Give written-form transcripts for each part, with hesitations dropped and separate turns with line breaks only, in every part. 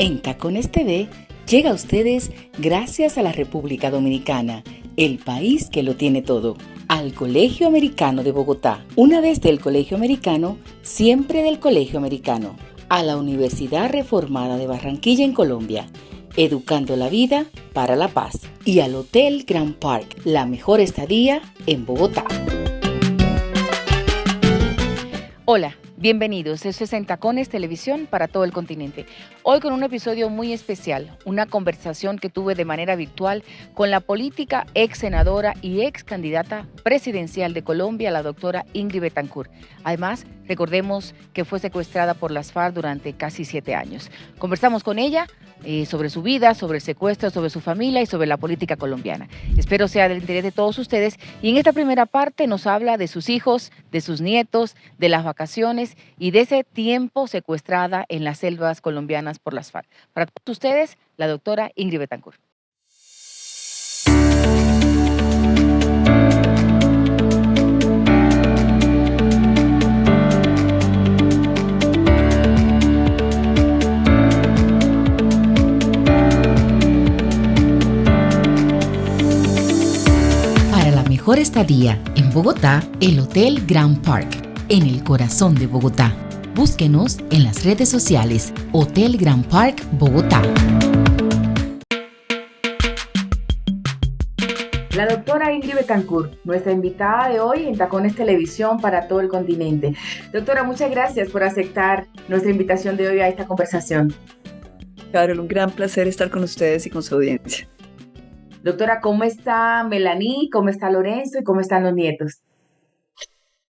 En Tacones TV llega a ustedes gracias a la República Dominicana, el país que lo tiene todo. Al Colegio Americano de Bogotá. Una vez del Colegio Americano, siempre del Colegio Americano. A la Universidad Reformada de Barranquilla en Colombia, educando la vida para la paz. Y al Hotel Grand Park, la mejor estadía en Bogotá. Hola, bienvenidos. Esto es En Tacones Televisión para todo el continente. Hoy con un episodio muy especial, una conversación que tuve de manera virtual con la política, ex senadora y ex candidata presidencial de Colombia, la doctora Ingrid Betancourt. Además, recordemos que fue secuestrada por las FARC durante casi 7 años. Conversamos con ella sobre su vida, sobre el secuestro, sobre su familia y sobre la política colombiana. Espero sea del interés de todos ustedes y en esta primera parte nos habla de sus hijos, de sus nietos, de las vacaciones y de ese tiempo secuestrada en las selvas colombianas por las FARC. Para todos ustedes, la doctora Ingrid Betancourt. Mejor estadía en Bogotá, el Hotel Grand Park, en el corazón de Bogotá. Búsquenos en las redes sociales Hotel Grand Park Bogotá. La doctora Ingrid Betancourt, nuestra invitada de hoy en Tacones Televisión para todo el continente. Doctora, muchas gracias por aceptar nuestra invitación de hoy a esta conversación.
Carol, un gran placer estar con ustedes y con su audiencia.
Doctora, ¿cómo está Melanie? ¿Cómo está Lorenzo? ¿Y cómo están los nietos?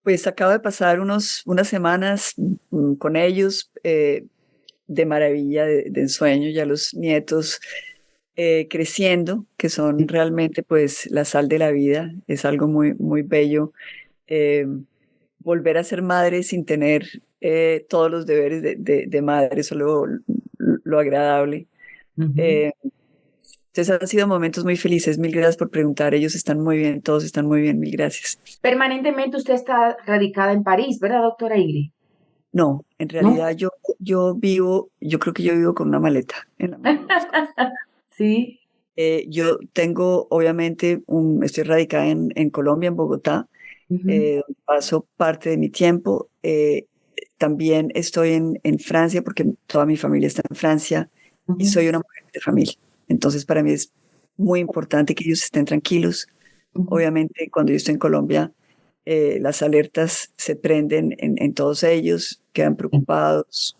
Pues acabo de pasar unas semanas con ellos de maravilla, de ensueño, ya los nietos creciendo, que son realmente pues la sal de la vida. Es algo muy, muy bello. Volver a ser madre sin tener todos los deberes de madre, solo lo agradable.
Uh-huh.
Entonces han sido momentos muy felices. Mil gracias por preguntar. Ellos están muy bien, todos están muy bien. Mil gracias.
Permanentemente usted está radicada en París, ¿verdad, doctora Ingrid?
No, en realidad yo creo que yo vivo con una maleta en la mano.
Sí.
Yo tengo, obviamente, estoy radicada en Colombia, en Bogotá,
Uh-huh.
donde paso parte de mi tiempo. También estoy en Francia porque toda mi familia está en Francia y soy una mujer de familia. Entonces, para mí es muy importante que ellos estén tranquilos.
Uh-huh.
Obviamente, cuando yo estoy en Colombia, las alertas se prenden en todos ellos, quedan preocupados.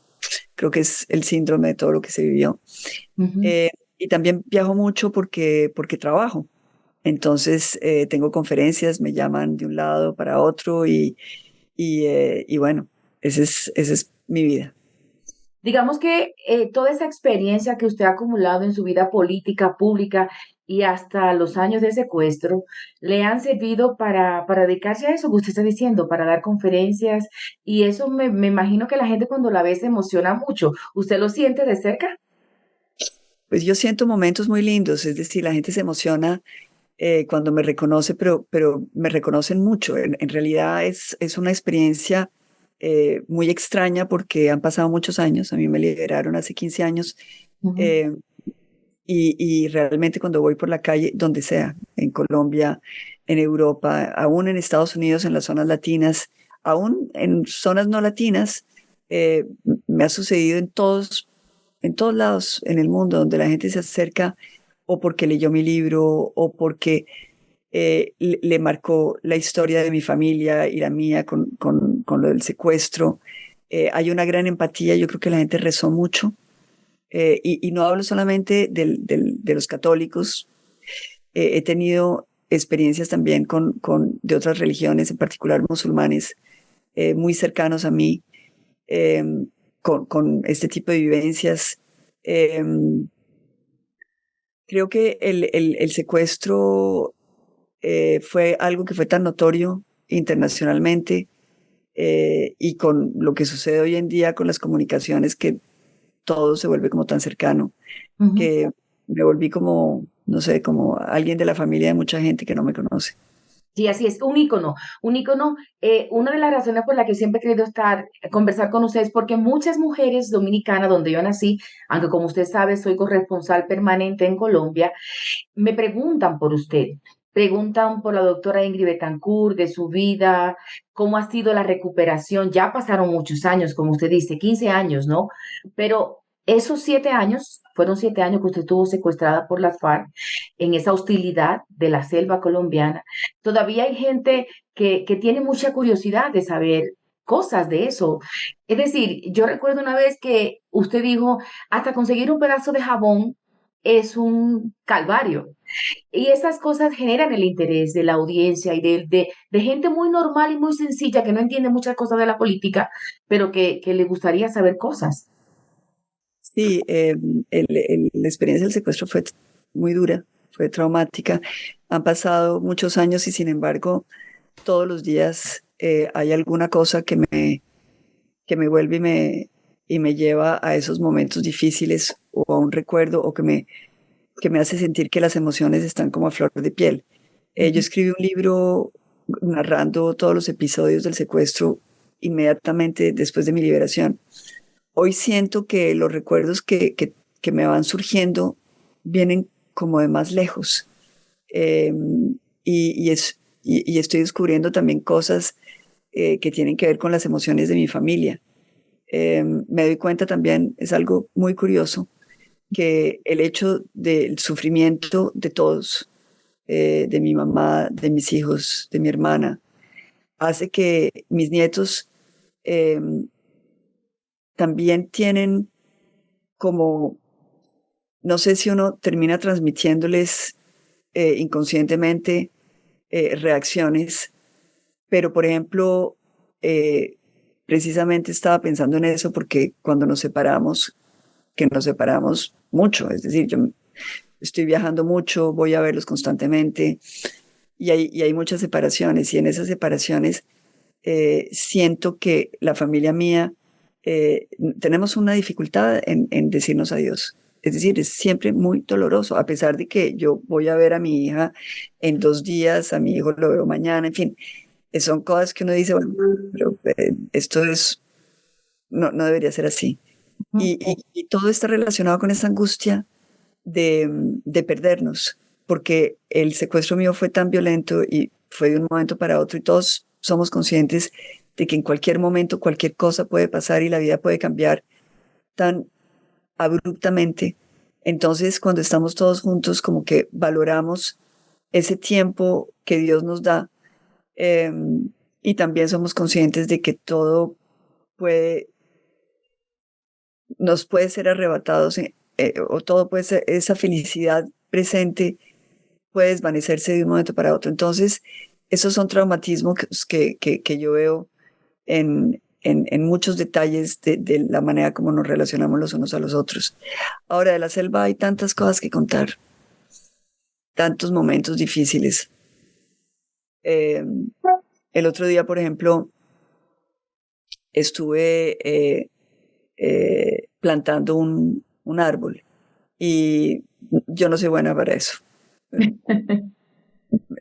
Creo que es el síndrome de todo lo que se vivió.
Uh-huh.
Y también viajo mucho porque trabajo. Entonces, tengo conferencias, me llaman de un lado para otro y bueno, esa es mi vida.
Digamos que toda esa experiencia que usted ha acumulado en su vida política, pública y hasta los años de secuestro, le han servido para dedicarse a eso que usted está diciendo, para dar conferencias, y eso me imagino que la gente cuando la ve se emociona mucho. ¿Usted lo siente de cerca?
Pues yo siento momentos muy lindos, es decir, la gente se emociona cuando me reconoce, pero me reconocen mucho. En realidad es una experiencia muy extraña porque han pasado muchos años. A mí me liberaron hace 15 años
Uh-huh.
eh, y realmente cuando voy por la calle, donde sea, en Colombia, en Europa, aún en Estados Unidos, en las zonas latinas, aún en zonas no latinas, me ha sucedido en todos lados en el mundo donde la gente se acerca o porque leyó mi libro o porque le marcó la historia de mi familia y la mía con lo del secuestro. Hay una gran empatía, yo creo que la gente rezó mucho. Y no hablo solamente de los católicos, he tenido experiencias también de otras religiones, en particular musulmanes, muy cercanos a mí, eh, con este tipo de vivencias. Eh, Creo que el secuestro fue algo que fue tan notorio internacionalmente y con lo que sucede hoy en día con las comunicaciones, que todo se vuelve como tan cercano,
Uh-huh.
que me volví como, no sé, como alguien de la familia de mucha gente que no me conoce.
Sí, así es, un ícono, un ícono. Una de las razones por las que siempre he querido conversar con ustedes, porque muchas mujeres dominicanas, donde yo nací, aunque como usted sabe, soy corresponsal permanente en Colombia, me preguntan por usted, preguntan por la doctora Ingrid Betancourt, de su vida, cómo ha sido la recuperación. Ya pasaron muchos años, como usted dice, 15 años, ¿no? Pero esos 7 años, fueron 7 años que usted estuvo secuestrada por las FARC en esa hostilidad de la selva colombiana. Todavía hay gente que tiene mucha curiosidad de saber cosas de eso. Es decir, yo recuerdo una vez que usted dijo, hasta conseguir un pedazo de jabón es un calvario. Y esas cosas generan el interés de la audiencia y de gente muy normal y muy sencilla que no entiende muchas cosas de la política, pero que le gustaría saber cosas.
Sí, la experiencia del secuestro fue muy dura, fue traumática. Han pasado muchos años y sin embargo, todos los días hay alguna cosa que me vuelve y me lleva a esos momentos difíciles o a un recuerdo o que me hace sentir que las emociones están como a flor de piel. Yo
Ujú.
escribí un libro narrando todos los episodios del secuestro inmediatamente después de mi liberación. Hoy siento que los recuerdos que me van surgiendo vienen como de más lejos. Eh, y estoy descubriendo también cosas que tienen que ver con las emociones de mi familia. Me doy cuenta también, es algo muy curioso, que el hecho del sufrimiento de todos, de mi mamá, de mis hijos, de mi hermana, hace que mis nietos eh, también tienen como, no sé si uno termina transmitiéndoles inconscientemente reacciones, pero por ejemplo, eh, precisamente estaba pensando en eso porque cuando nos separamos, que nos separamos mucho, es decir, yo estoy viajando mucho, voy a verlos constantemente y hay muchas separaciones y en esas separaciones siento que la familia mía tenemos una dificultad en decirnos adiós. Es decir, es siempre muy doloroso, a pesar de que yo voy a ver a mi hija en 2 días, a mi hijo lo veo mañana, en fin, son cosas que uno dice, bueno, pero esto es, no debería ser así. Y todo está relacionado con esa angustia de perdernos, porque el secuestro mío fue tan violento y fue de un momento para otro y todos somos conscientes de que en cualquier momento cualquier cosa puede pasar y la vida puede cambiar tan abruptamente. Entonces, cuando estamos todos juntos, como que valoramos ese tiempo que Dios nos da eh, y también somos conscientes de que todo puede, nos puede ser arrebatado o todo puede ser, esa felicidad presente puede desvanecerse de un momento para otro. Entonces, esos son traumatismos que yo veo en muchos detalles de la manera como nos relacionamos los unos a los otros. Ahora, de la selva hay tantas cosas que contar, tantos momentos difíciles. Eh, el otro día, por ejemplo, estuve plantando un árbol y yo no soy buena para eso.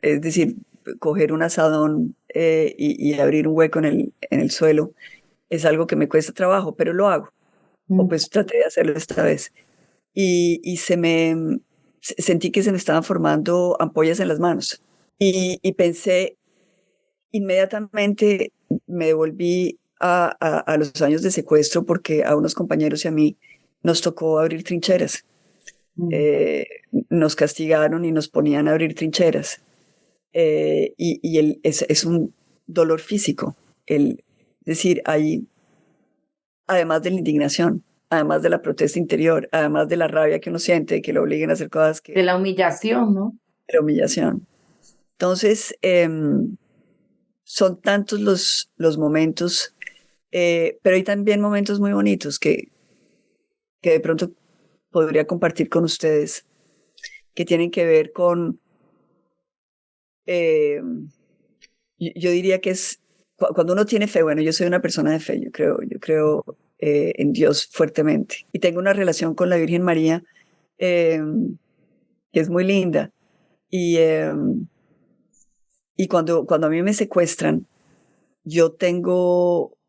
Es decir, coger un asadón y abrir un hueco en el suelo es algo que me cuesta trabajo, pero lo hago. O
Mm.
pues traté de hacerlo esta vez. Y sentí que se me estaban formando ampollas en las manos. Y pensé, inmediatamente me devolví a los años de secuestro porque a unos compañeros y a mí nos tocó abrir trincheras.
Mm.
Eh, Nos castigaron y nos ponían a abrir trincheras. Es un dolor físico. Es decir, hay, además de la indignación, además de la protesta interior, además de la rabia que uno siente de que lo obliguen a hacer cosas
De
que,
la humillación, ¿no?
de la humillación. Entonces, son tantos los momentos, pero hay también momentos muy bonitos que de pronto podría compartir con ustedes, que tienen que ver con, eh, yo diría que es cuando uno tiene fe, bueno, yo soy una persona de fe, yo creo en Dios fuertemente y tengo una relación con la Virgen María eh, que es muy linda y, eh, Y cuando a mí me secuestran,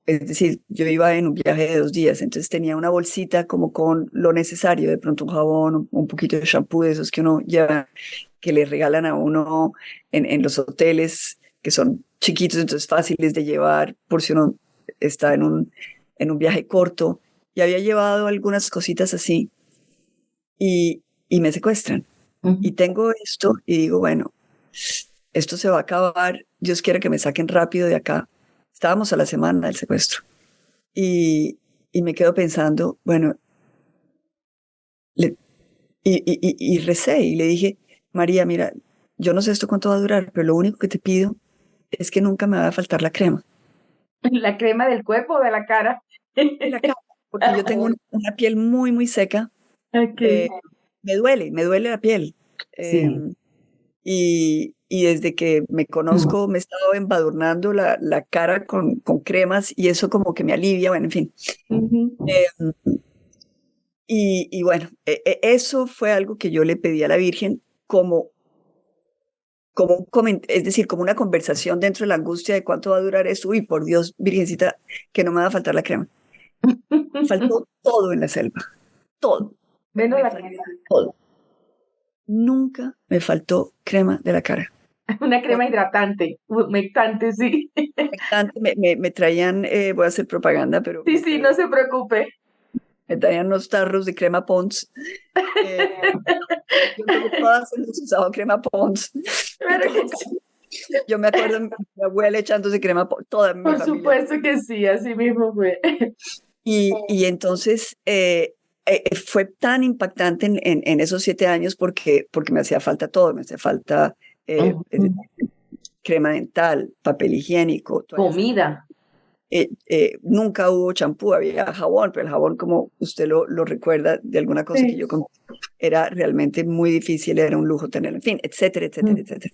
es decir, yo iba en un viaje de 2 días, entonces tenía una bolsita como con lo necesario, de pronto un jabón, un poquito de shampoo de esos que uno lleva, que le regalan a uno en los hoteles, que son chiquitos, entonces fáciles de llevar por si uno está en un viaje corto. Y había llevado algunas cositas así y me secuestran. Y tengo esto y digo, bueno, esto se va a acabar, Dios quiera que me saquen rápido de acá. Estábamos a la semana del secuestro. Y me quedo pensando, bueno, le- y recé y le dije, María, mira, yo no sé esto cuánto va a durar, pero lo único que te pido es que nunca me va a faltar la crema.
¿La crema del cuerpo o de la cara?
Y la cara, porque yo tengo una piel muy, muy seca.
Ok.
eh, me duele la piel.
Sí.
Y desde que me conozco me he estado embadurnando la cara con cremas y eso como que me alivia, bueno, en fin.
Ujú.
Eh, y bueno, eso fue algo que yo le pedí a la Virgen es decir, como una conversación dentro de la angustia de cuánto va a durar esto. Uy, por Dios, Virgencita, que no me va a faltar la crema. Faltó todo en la selva, todo.
Menos
Me
la
faltó
crema.
todo. Nunca me faltó crema de la cara.
Una crema hidratante, humectante, sí.
Me traían, voy a hacer propaganda, pero
Sí, sí, no se preocupe.
me traían unos tarros de crema Pond's. eh, yo creo que todas hemos usado crema Pond's en
Claro
todo
que
caso.
sí.
Yo me acuerdo de mi abuela echándose crema Pond's, toda mi
Por
familia.
supuesto que sí, así mismo fue.
Y entonces fue tan impactante en esos 7 años porque me hacía falta todo, me hacía falta
Ujú.
crema dental, papel higiénico, toallas.
Comida.
Nunca hubo champú, había jabón, pero el jabón, como usted lo recuerda de alguna cosa que
Sí.
yo conté, era realmente muy difícil, era un lujo tenerlo, en fin, etcétera, etcétera, etcétera.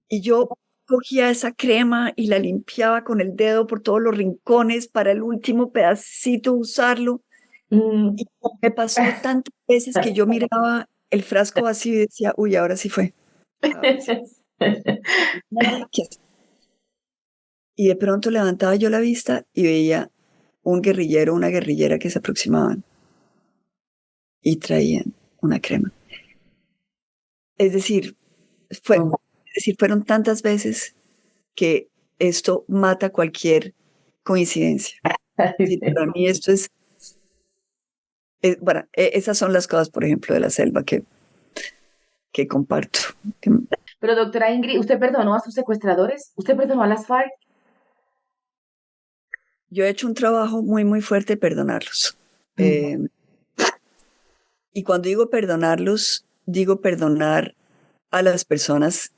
Y yo cogía esa crema y la limpiaba con el dedo por todos los rincones para el último pedacito usarlo.
Mm.
Y me pasó tantas veces que yo miraba el frasco vacío y decía, uy, ahora sí fue, ahora sí, nada que hacer. Y de pronto levantaba yo la vista y veía un guerrillero, una guerrillera que se aproximaban y traían una crema. Es decir,
Mm.
fueron tantas veces que esto mata cualquier coincidencia. Sí, para mí esto bueno, esas son las cosas, por ejemplo, de la selva que comparto. Que-
Pero doctora Ingrid, ¿usted perdonó a sus secuestradores? ¿Usted perdonó a las FARC?
Yo he hecho un trabajo muy, muy fuerte de perdonarlos.
Mm.
Eh, y cuando digo perdonarlos, digo perdonar a las personas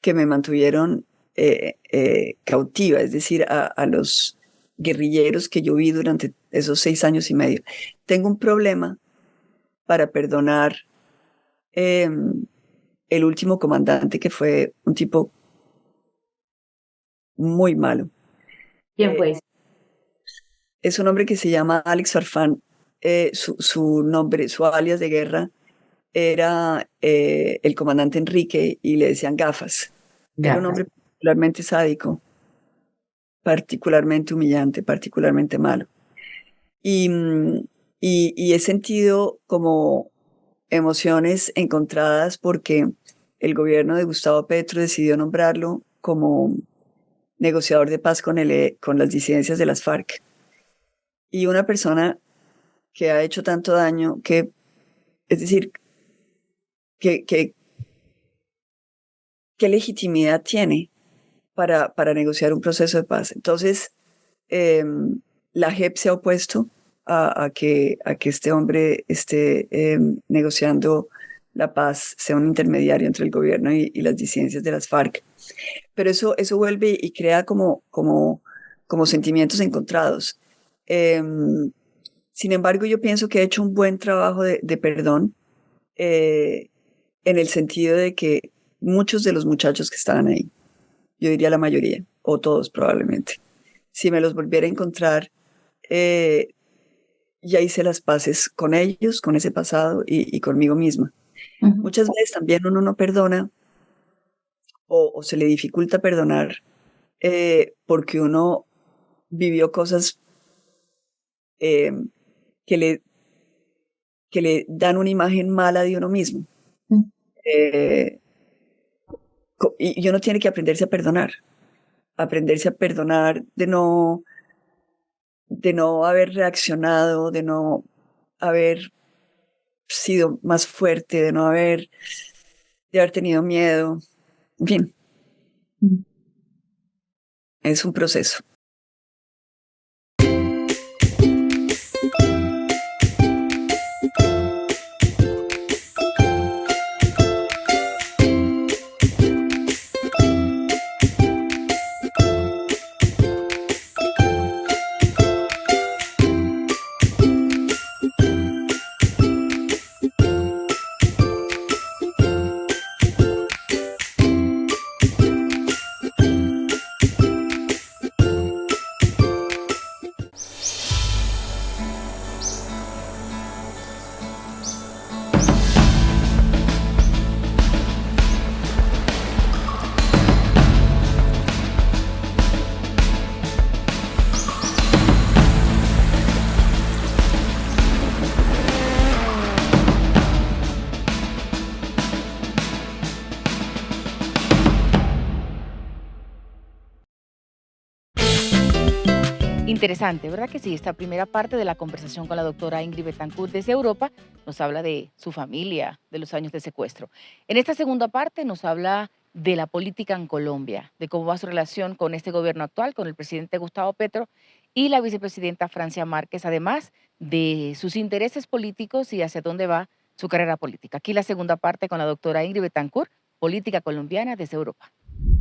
que me mantuvieron cautiva, es decir, a los guerrilleros que yo vi durante esos 6 años y medio. Tengo un problema para perdonar eh, el último comandante, que fue un tipo muy malo.
¿Quién
Eh,
fue?
es un hombre que se llama Alex Farfán. Su nombre, su alias de guerra era el comandante Enrique y le decían Gafas. Era un
Gafas.
hombre particularmente sádico, particularmente humillante, particularmente malo. Y, y he sentido como emociones encontradas porque el gobierno de Gustavo Petro decidió nombrarlo como negociador de paz con las disidencias de las FARC. Y una persona que ha hecho tanto daño, es decir, que, que, ¿qué legitimidad tiene para negociar un proceso de paz? Entonces, eh, la JEP se ha opuesto a que este hombre esté negociando la paz, sea un intermediario entre el gobierno y las disidencias de las FARC. Pero eso vuelve y crea como sentimientos encontrados. Eh, Sin embargo, yo pienso que he hecho un buen trabajo de perdón eh, en el sentido de que muchos de los muchachos que estaban ahí, yo diría la mayoría, o todos probablemente, si me los volviera a encontrar, eh, ya hice las paces con ellos, con ese pasado y conmigo misma.
Ujú.
Muchas veces también uno no perdona o se le dificulta perdonar porque uno vivió cosas eh, que le, que le dan una imagen mala de uno mismo. Eh, y uno tiene que aprenderse a perdonar de no haber reaccionado, de no haber sido más fuerte, de haber tenido miedo. En fin, es un proceso.
Interesante, ¿verdad que sí? Esta primera parte de la conversación con la doctora Ingrid Betancourt desde Europa nos habla de su familia, de los años de secuestro. En esta segunda parte nos habla de la política en Colombia, de cómo va su relación con este gobierno actual, con el presidente Gustavo Petro y la vicepresidenta Francia Márquez, además de sus intereses políticos y hacia dónde va su carrera política. Aquí la segunda parte con la doctora Ingrid Betancourt, política colombiana desde Europa.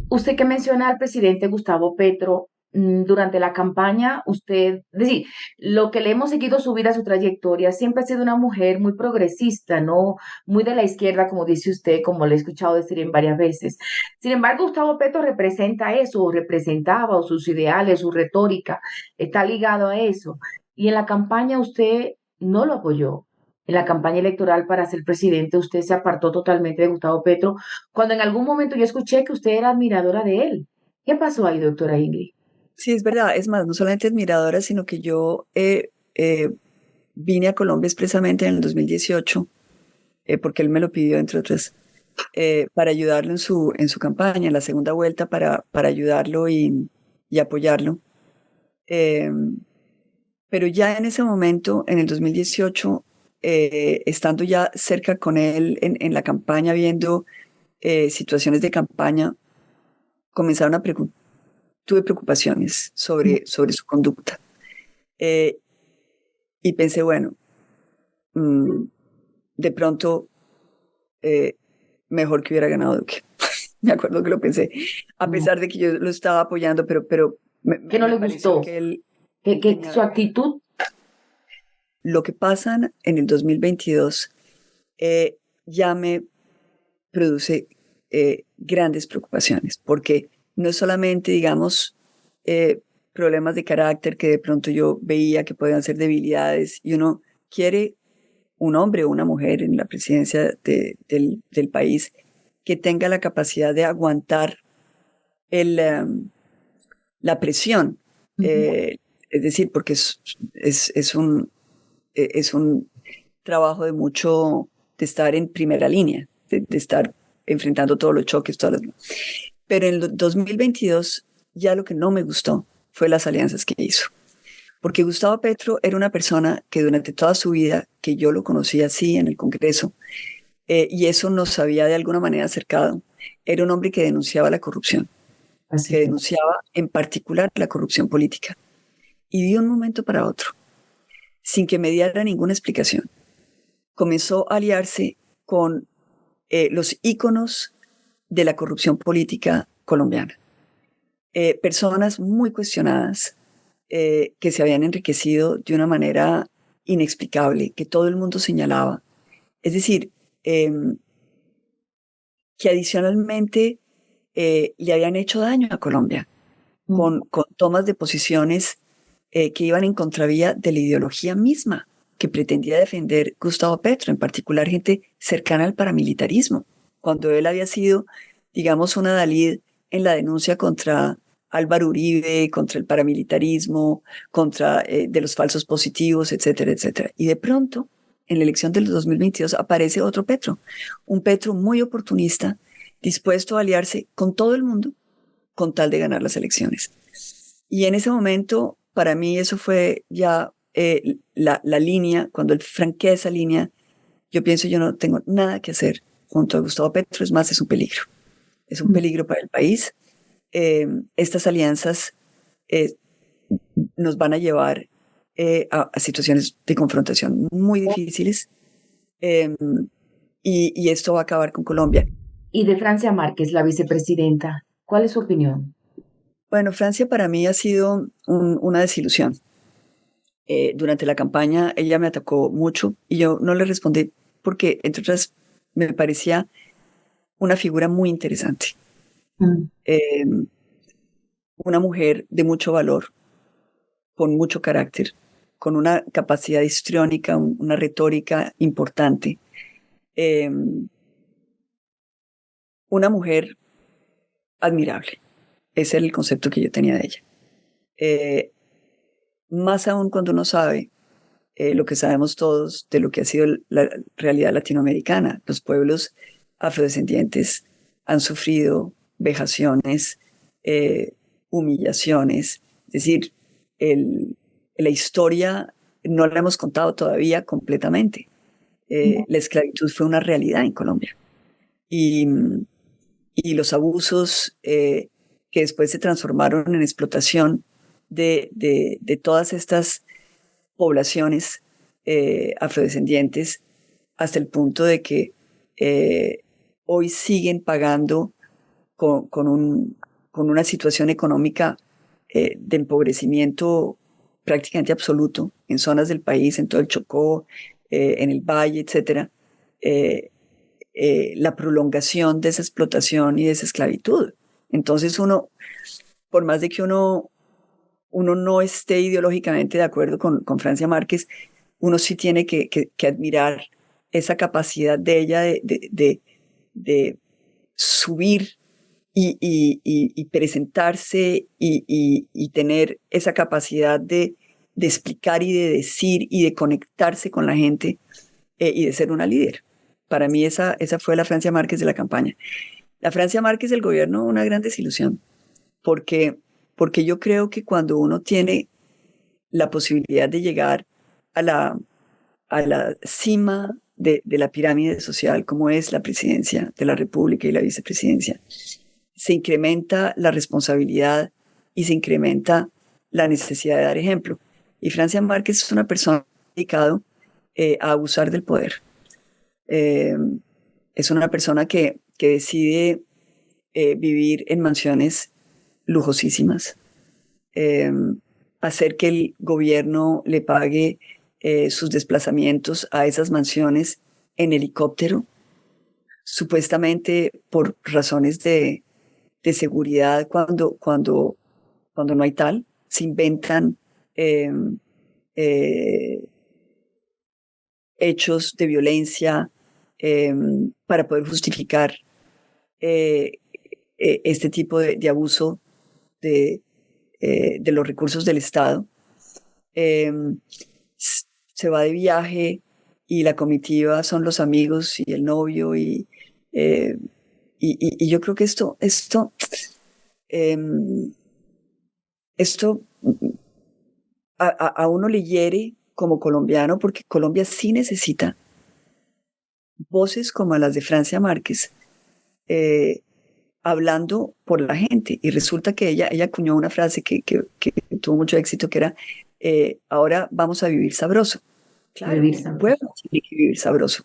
Usted que menciona al presidente Gustavo Petro, durante la campaña, usted, es decir, lo que le hemos seguido su vida, su trayectoria, siempre ha sido una mujer muy progresista, ¿no? Muy de la izquierda, como dice usted, como le he escuchado decir en varias veces. Sin embargo, Gustavo Petro representa eso, o representaba, o sus ideales, su retórica, está ligado a eso. Y en la campaña usted no lo apoyó. En la campaña electoral para ser presidente, usted se apartó totalmente de Gustavo Petro, cuando en algún momento yo escuché que usted era admiradora de él. ¿Qué pasó ahí, doctora Ingrid?
Sí, es verdad. Es más, no solamente admiradora, sino que yo vine a Colombia expresamente en el 2018, porque él me lo pidió, entre otras, para ayudarlo en su campaña, en la segunda vuelta, para ayudarlo y apoyarlo. Eh, pero ya en ese momento, en el 2018, estando ya cerca con él en la campaña, viendo situaciones de campaña, comenzaron a tuve preocupaciones sobre su conducta. Eh, y pensé, bueno, mm, de pronto, eh, mejor que hubiera ganado Duque. Me acuerdo que lo pensé, a pesar de que yo lo estaba apoyando, pero
¿Qué no
me
le
pareció
gustó?
que él
Que su
tenía...
actitud,
Lo que pasa en el 2022 ya me produce grandes preocupaciones, porque no es solamente, digamos, eh, problemas de carácter que de pronto yo veía que podían ser debilidades y uno quiere un hombre o una mujer en la presidencia del país que tenga la capacidad de aguantar el, la presión. Es decir, porque es un trabajo de mucho, de estar en primera línea, de estar enfrentando todos los choques, Pero en el 2022 ya lo que no me gustó fue las alianzas que hizo. Porque Gustavo Petro era una persona que durante toda su vida, que yo lo conocí así en el Congreso, y eso nos había de alguna manera acercado, era un hombre que denunciaba la corrupción,
así
que
fue.
denunciaba en particular la corrupción política. Y de un momento para otro, sin que me diera ninguna explicación, comenzó a aliarse con los íconos de la corrupción política colombiana. Personas muy cuestionadas que se habían enriquecido de una manera inexplicable, que todo el mundo señalaba. Es decir, que adicionalmente le habían hecho daño a Colombia con tomas de posiciones que iban en contravía de la ideología misma que pretendía defender Gustavo Petro, en particular gente cercana al paramilitarismo, cuando él había sido digamos, una Dalí en la denuncia contra Álvaro Uribe, contra el paramilitarismo, contra de los falsos positivos, etcétera, etcétera. Y de pronto, en la elección del 2022, aparece otro Petro, un Petro muy oportunista, dispuesto a aliarse con todo el mundo con tal de ganar las elecciones. Y en ese momento, para mí, eso fue ya la línea, cuando él franquea esa línea, yo pienso, yo no tengo nada que hacer junto a Gustavo Petro, es más, es un peligro. Es un peligro para el país. Estas alianzas eh, nos van a llevar a situaciones de confrontación muy difíciles eh, y esto va a acabar con Colombia.
Y de Francia Márquez, la vicepresidenta, ¿cuál es su opinión?
Bueno, Francia para mí ha sido una desilusión. Durante la campaña ella me atacó mucho y yo no le respondí porque, entre otras, me parecía una figura muy interesante.
Mm.
Eh, una mujer de mucho valor, con mucho carácter, con una capacidad histriónica, una retórica importante. Eh, una mujer admirable. Ese era el concepto que yo tenía de ella. Eh, más aún cuando uno sabe lo que sabemos todos de lo que ha sido la realidad latinoamericana. Los pueblos afrodescendientes han sufrido vejaciones, humillaciones. Es decir, la historia no la hemos contado todavía completamente. La esclavitud fue una realidad en Colombia. Y, y los abusos que después se transformaron en explotación de todas estas poblaciones afrodescendientes hasta el punto de que hoy siguen pagando con una situación económica de empobrecimiento prácticamente absoluto en zonas del país, en todo el Chocó, en el Valle, etcétera, eh, la prolongación de esa explotación y de esa esclavitud. Entonces uno, por más de que uno no esté ideológicamente de acuerdo con Francia Márquez, uno sí tiene que admirar esa capacidad de ella de subir y presentarse y tener esa capacidad de explicar y de decir y de conectarse con la gente y de ser una líder. Para mí esa fue la Francia Márquez de la campaña. La Francia Márquez del gobierno, una gran desilusión, porque, porque yo creo que cuando uno tiene la posibilidad de llegar a la cima de la pirámide social, como es la presidencia de la República y la vicepresidencia, se incrementa la responsabilidad y se incrementa la necesidad de dar ejemplo. Y Francia Márquez es una persona dedicada a abusar del poder. Eh, es una persona que decide vivir en mansiones lujosísimas, eh, hacer que el gobierno le pague sus desplazamientos a esas mansiones en helicóptero, supuestamente por razones de seguridad cuando no hay tal. Se inventan eh, eh, hechos de violencia eh, para poder justificar eh, este tipo de abuso de, de los recursos del Estado. Eh, se va de viaje y la comitiva son los amigos y el novio eh, y yo creo que eh, esto a uno le hiere como colombiano porque Colombia sí necesita voces como las de Francia Márquez eh, hablando por la gente. Y resulta que ella acuñó una frase que tuvo mucho éxito, que era, ahora vamos a vivir sabroso. Claro,
Vivir
el
sabroso.
pueblo tiene que vivir sabroso.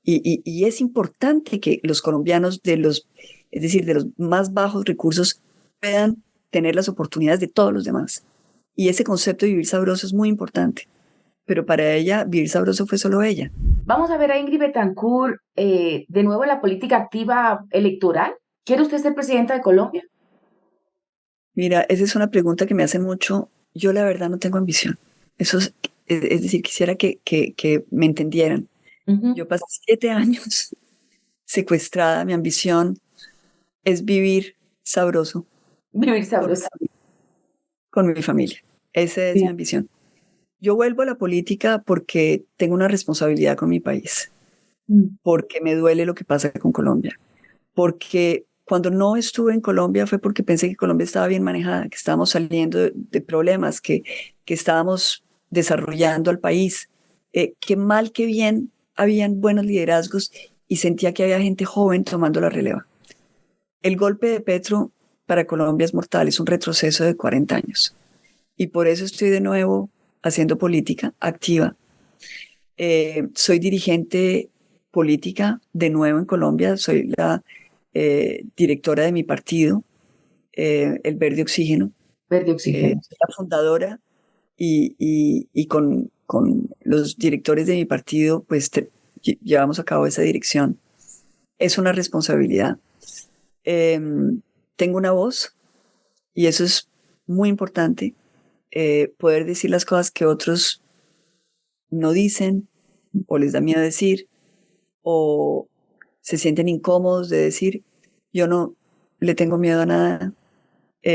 Y es importante que los colombianos es decir, de los más bajos recursos, puedan tener las oportunidades de todos los demás. Y ese concepto de vivir sabroso es muy importante. Pero para ella, vivir sabroso fue solo ella.
Vamos a ver a Ingrid Betancourt de nuevo en la política activa electoral. ¿Quiere usted ser presidenta de Colombia?
Mira, esa es una pregunta que me hacen mucho. Yo la verdad no tengo ambición. Eso es decir, quisiera que me entendieran.
Ujú.
Yo pasé 7 años secuestrada, mi ambición es vivir sabroso
Vivir
con,
sabroso.
con mi familia. Esa es mi
Sí.
ambición. Yo vuelvo a la política porque tengo una responsabilidad con mi país,
Mm.
porque me duele lo que pasa con Colombia, porque cuando no estuve en Colombia fue porque pensé que Colombia estaba bien manejada, que estábamos saliendo de problemas, que estábamos desarrollando al país, que mal que bien habían buenos liderazgos y sentía que había gente joven tomando la releva. El golpe de Petro para Colombia es mortal, es un retroceso de 40 años. Y por eso estoy de nuevo haciendo política activa. Soy dirigente política de nuevo en Colombia, soy la directora de mi partido, el Verde Oxígeno.
Verde oxígeno.
Soy la fundadora y con los directores de mi partido, pues llevamos a cabo esa dirección. Es una responsabilidad. Eh, Tengo una voz y eso es muy importante, poder decir las cosas que otros no dicen o les da miedo decir o se sienten incómodos de decir. Yo no le tengo miedo a nada.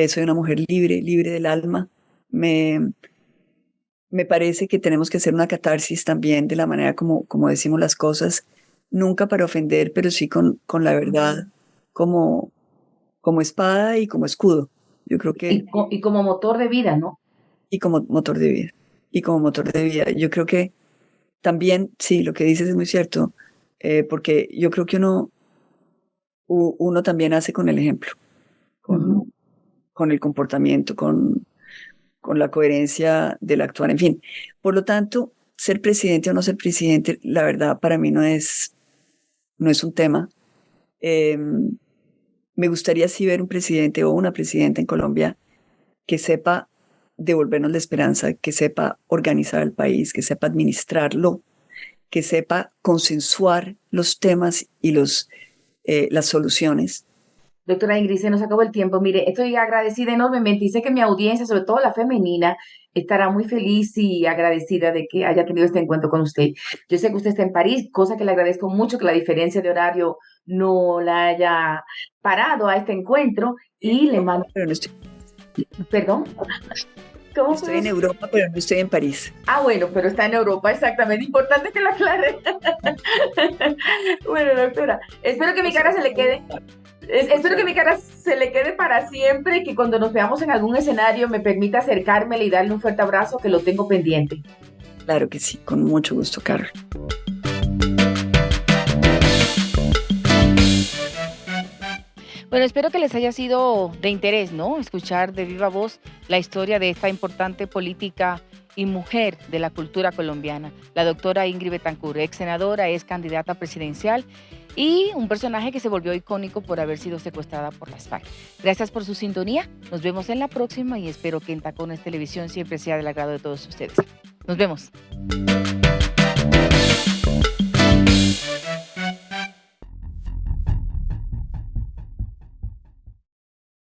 Soy una mujer libre, libre del alma. Me, Me parece que tenemos que hacer una catarsis también de la manera como decimos las cosas, nunca para ofender, pero sí con la verdad como, como espada y como escudo. Yo creo que,
Y como motor de vida, ¿no?
y como motor de vida, y como motor de vida. Yo creo que también, sí, lo que dices es muy cierto, porque yo creo que uno también hace con el ejemplo,
Ujú.
con el comportamiento, con la coherencia del actuar, en fin. Por lo tanto, ser presidente o no ser presidente, la verdad para mí no es un tema. Eh, Me gustaría sí ver un presidente o una presidenta en Colombia que sepa devolvernos la esperanza, que sepa organizar el país, que sepa administrarlo, que sepa consensuar los temas y las soluciones.
Doctora Ingrid, se nos acabó el tiempo. Mire, estoy agradecida enormemente y sé que mi audiencia, sobre todo la femenina, estará muy feliz y agradecida de que haya tenido este encuentro con usted. Yo sé que usted está en París, cosa que le agradezco mucho que la diferencia de horario no la haya parado a este encuentro y le mando,
Pero no
perdón, ¿cómo fue
estoy en
eso?
Europa, pero no estoy en París.
Ah, bueno, pero está en Europa, exactamente. Importante que lo aclare. Bueno, doctora, espero que mi cara se le quede. Espero que mi cara se le quede para siempre y que cuando nos veamos en algún escenario me permita acercármele y darle un fuerte abrazo que lo tengo pendiente.
Claro que sí, con mucho gusto, Carol.
Bueno, espero que les haya sido de interés, ¿no? Escuchar de viva voz la historia de esta importante política y mujer de la cultura colombiana. La doctora Ingrid Betancourt, ex senadora, es candidata presidencial y un personaje que se volvió icónico por haber sido secuestrada por las FARC. Gracias por su sintonía. Nos vemos en la próxima y espero que en Tacones Televisión siempre sea del agrado de todos ustedes. Nos vemos.